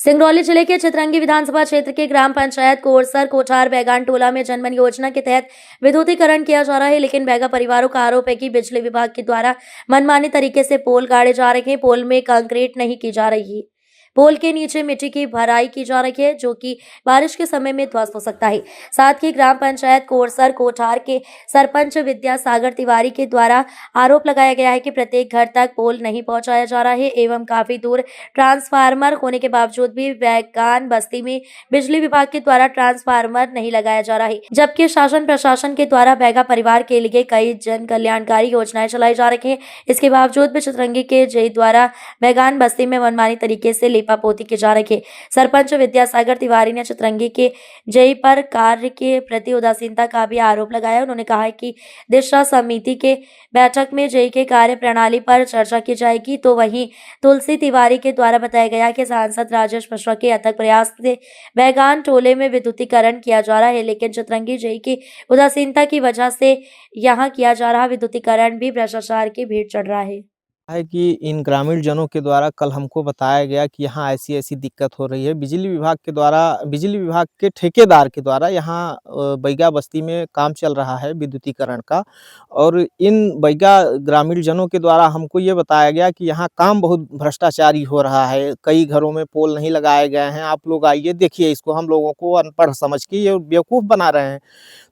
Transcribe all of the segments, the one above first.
सिंगरौली जिले के चितरंगी विधानसभा क्षेत्र के ग्राम पंचायत कोरसर कोठार बैगान टोला में जनमन योजना के तहत विद्युतीकरण किया जा रहा है, लेकिन बैगा परिवारों का आरोप है कि बिजली विभाग के द्वारा मनमाने तरीके से पोल गाड़े जा रहे हैं। पोल में कंक्रीट नहीं की जा रही, पोल के नीचे मिट्टी की भराई की जा रही है, जो कि बारिश के समय में ध्वस्त हो सकता है। साथ ही ग्राम पंचायत कोरसर कोठार के सरपंच विद्यासागर तिवारी के द्वारा आरोप लगाया गया है कि प्रत्येक घर तक पोल नहीं पहुंचाया जा रहा है एवं काफी दूर ट्रांसफार्मर होने के बावजूद भी बैगान बस्ती में बिजली विभाग के द्वारा ट्रांसफार्मर नहीं लगाया जा रहा है, जबकि शासन प्रशासन के द्वारा बैगा परिवार के लिए कई जन कल्याणकारी योजनाएं चलाई जा रही हैं। इसके बावजूद भी चितरंगी के जय द्वारा बैगान बस्ती में मनमानी तरीके से लिपापोती की जा रही है। सरपंच विद्यासागर तिवारी ने चितरंगी के जय पर कार्य के प्रति उदासीनता का भी आरोप लगाया। उन्होंने कहा है कि दिशा समिति के बैठक में जय के कार्य प्रणाली पर चर्चा की जाएगी। तो वहीं तुलसी तिवारी के द्वारा बताया गया कि सांसद राजेश मिश्रा के अथक प्रयास से बैगान टोले में विद्युतीकरण किया जा रहा है, लेकिन चितरंगी जय की उदासीनता की वजह से यहाँ किया जा रहा विद्युतीकरण भी भ्रष्टाचार की भीड़ चढ़ रहा है कि इन ग्रामीण जनों के द्वारा कल हमको बताया गया कि यहाँ ऐसी दिक्कत हो रही है। बिजली विभाग के ठेकेदार के द्वारा यहाँ बैगा बस्ती में काम चल रहा है विद्युतीकरण का, और इन बैगा ग्रामीण जनों के द्वारा हमको ये बताया गया कि यहाँ काम बहुत भ्रष्टाचारी हो रहा है। कई घरों में पोल नहीं लगाए गए हैं। आप लोग आइए देखिए इसको, हम लोगों को अनपढ़ समझ के ये बेवकूफ़ बना रहे हैं।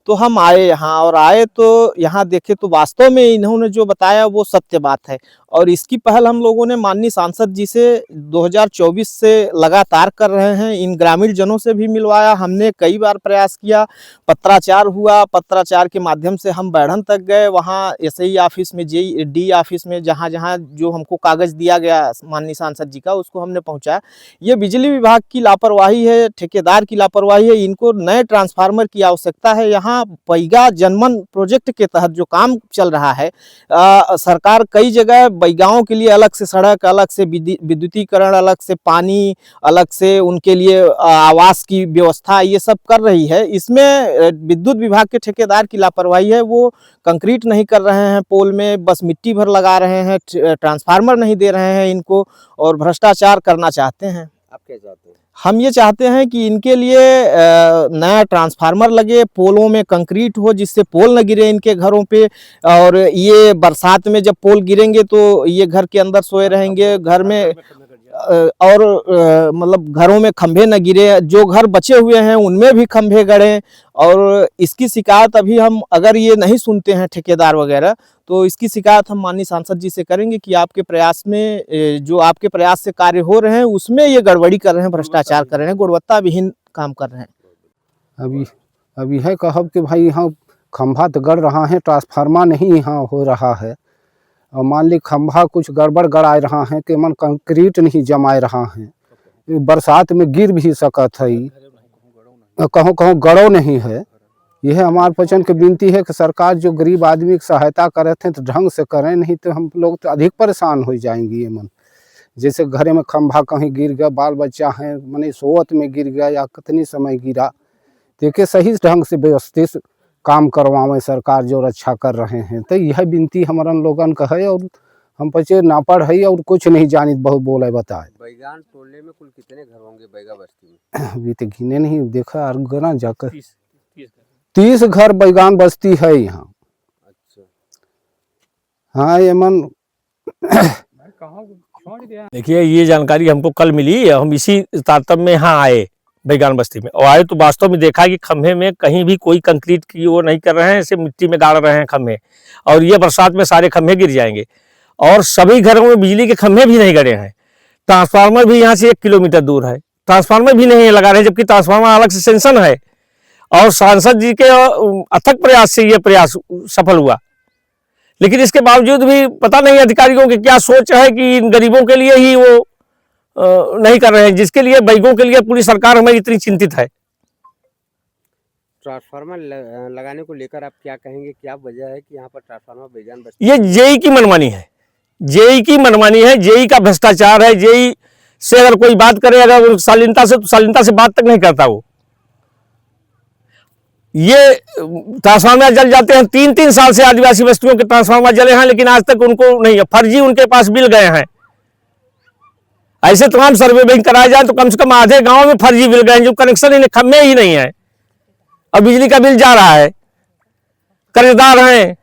तो हम आए यहाँ, और आए तो यहाँ देखे तो वास्तव में इन्होंने जो बताया वो सत्य बात है। और इसकी पहल हम लोगों ने माननीय सांसद जी से 2024 से लगातार कर रहे हैं। इन ग्रामीण जनों से भी मिलवाया, हमने कई बार प्रयास किया, पत्राचार हुआ, पत्राचार के माध्यम से हम बैढ़न तक गए, वहाँ एसई ऑफिस में, डी ऑफिस में, जहाँ जहाँ जो हमको कागज़ दिया गया माननीय सांसद जी का उसको हमने पहुँचाया। ये बिजली विभाग की लापरवाही है, ठेकेदार की लापरवाही है। इनको नए ट्रांसफार्मर की आवश्यकता है। यहाँ बैगा जनमन प्रोजेक्ट के तहत जो काम चल रहा है, सरकार कई जगह बैगाओं के लिए अलग से सड़क, अलग से विद्युतीकरण, अलग से पानी, अलग से उनके लिए आवास की व्यवस्था ये सब कर रही है। इसमें विद्युत विभाग के ठेकेदार की लापरवाही है। वो कंक्रीट नहीं कर रहे हैं पोल में, बस मिट्टी भर लगा रहे हैं, ट्रांसफार्मर नहीं दे रहे हैं इनको, और भ्रष्टाचार करना चाहते हैं। आप क्या चाहते हैं? हम ये चाहते हैं कि इनके लिए नया ट्रांसफार्मर लगे, पोलों में कंक्रीट हो जिससे पोल न गिरे इनके घरों पे, और ये बरसात में जब पोल गिरेंगे तो ये घर के अंदर सोए रहेंगे, घर में और मतलब घरों में खंभे न गिरे, जो घर बचे हुए हैं उनमें भी खंभे गड़े। और इसकी शिकायत अभी हम, अगर ये नहीं सुनते हैं ठेकेदार वगैरह, तो इसकी शिकायत हम माननीय सांसद जी से करेंगे कि आपके प्रयास में, जो आपके प्रयास से कार्य हो रहे हैं उसमें ये गड़बड़ी कर रहे हैं, भ्रष्टाचार कर रहे हैं, गुणवत्ता विहीन काम कर रहे हैं। अभी है कहब कि भाई यहाँ खंभा तो गड़ रहा है, ट्रांसफार्मर नहीं यहाँ हो रहा है, और मान ली खंभा कुछ गड़बड़ गड़ा रहा है कि मन कंक्रीट नहीं जमाए रहा है, बरसात में गिर भी सकत है, कहूँ कहूँ गड़ो नहीं है। यह हमारे वचन की विनती है कि सरकार जो गरीब आदमी की सहायता करे थे तो ढंग से करें, नहीं तो हम लोग तो अधिक परेशान हो जाएंगे। ये मन जैसे घरे में खंभा कहीं गिर गया, बाल बच्चा है माने सोवत में गिर गया या कितनी समय गिरा, देखिए सही ढंग से व्यवस्थित काम करवाएं सरकार जो रक्षा कर रहे हैं। तो यह विनती हमारा लोगन का है, और हम पचे ना पढ़ है और कुछ नहीं जानी बहुत बोले बताए। बैगान टोले में कुल कितने घर होंगे बैगा बस्ती में? अभी तो गिने नहीं देखा, और गना जाकर 30 घर बैगान बस्ती है यहाँ। अच्छा, हाँ ये मन देखिए ये जानकारी हमको कल मिली, हम इसी तारतम्य में यहाँ आए बैगान बस्ती में, और आए तो वास्तव में देखा कि खंभे में कहीं भी कोई कंक्रीट की वो नहीं कर रहे हैं, इसे मिट्टी में गाड़ रहे हैं खंभे, और ये बरसात में सारे खंभे गिर जाएंगे। और सभी घरों में बिजली के खंभे भी नहीं गड़े हैं। ट्रांसफार्मर भी यहाँ से 1 किलोमीटर दूर है, ट्रांसफार्मर भी नहीं लगा रहे, जबकि ट्रांसफार्मर अलग से सेंक्शन है। और सांसद जी के अथक प्रयास से ये प्रयास सफल हुआ, लेकिन इसके बावजूद भी पता नहीं अधिकारियों की क्या सोच है कि इन गरीबों के लिए ही वो नहीं कर रहे हैं, जिसके लिए बैगों के लिए पूरी सरकार हमें इतनी चिंतित है। ट्रांसफार्मर लगाने को लेकर आप क्या कहेंगे? क्या वजह है कि यहाँ पर ट्रांसफार्मर बैगान बस्ती? ये जेई की मनमानी है, जेई की मनमानी है, जेई का भ्रष्टाचार है। जेई से अगर कोई बात करे, अगर शालीनता से, तो शालीनता से बात तक नहीं करता वो। ये ट्रांसफार्मर जल जाते हैं, 3-3 साल से आदिवासी बस्तियों के ट्रांसफार्मर जले हैं, लेकिन आज तक उनको नहीं, फर्जी उनके पास बिल गए हैं। ऐसे तमाम सर्वे बैंक कराए जाए तो कम से कम आधे गांव में फर्जी बिल गए, जो कनेक्शन इन्हें खम्भे ही नहीं है और बिजली का बिल जा रहा है, कर्जदार हैं।